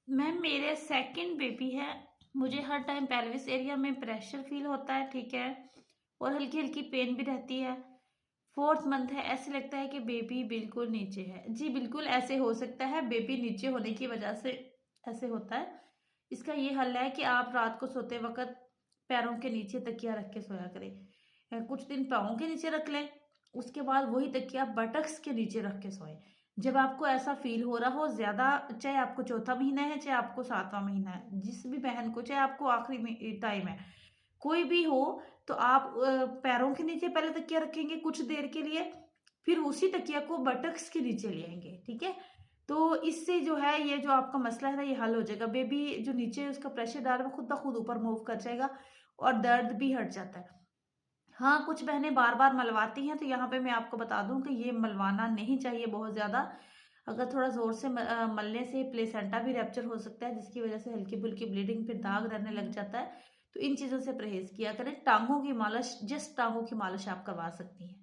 Ma'am मेरे second baby है। मुझे हर टाइम पेल्विस एरिया में प्रेशर फील होता है, ठीक है, और हल्की हल्की पेन भी रहती है। फोर्थ मंथ है, ऐसे लगता है कि बेबी बिल्कुल नीचे है। जी बिल्कुल ऐसे हो सकता है, बेबी नीचे होने की वजह से ऐसे होता है। इसका ये हल है कि आप रात को सोते वक्त पैरों के नीचे तकिया रख के सोया करें। कुछ दिन पाँव के नीचे रख लें, उसके बाद वही तकिया बटक्स के नीचे रख के सोएं। जब आपको ऐसा फील हो रहा हो ज़्यादा, चाहे आपको चौथा महीना है चाहे आपको सातवां महीना है, जिस भी बहन को, चाहे आपको आखिरी टाइम है, कोई भी हो, तो आप पैरों के नीचे पहले तकिया रखेंगे कुछ देर के लिए, फिर उसी तकिया को बटक्स के नीचे ले आएंगे, ठीक है। तो इससे जो है ये जो आपका मसला है ना ये हल हो जाएगा। बेबी जो नीचे उसका प्रेशर डाल वो खुद ब खुद ऊपर मूव कर जाएगा और दर्द भी हट जाता है। हाँ, कुछ बहनें बार-बार मलवाती हैं, तो यहाँ पे मैं आपको बता दूँ कि ये मलवाना नहीं चाहिए बहुत ज़्यादा। अगर थोड़ा ज़ोर से मलने से प्लेसेंटा भी रप्चर हो सकता है, जिसकी वजह से हल्की-फुल्की ब्लीडिंग, फिर दाग रहने लग जाता है। तो इन चीज़ों से परहेज़ किया करें। टाँगों की मालिश, जस्ट टाँगों की मालिश आप करवा सकती हैं।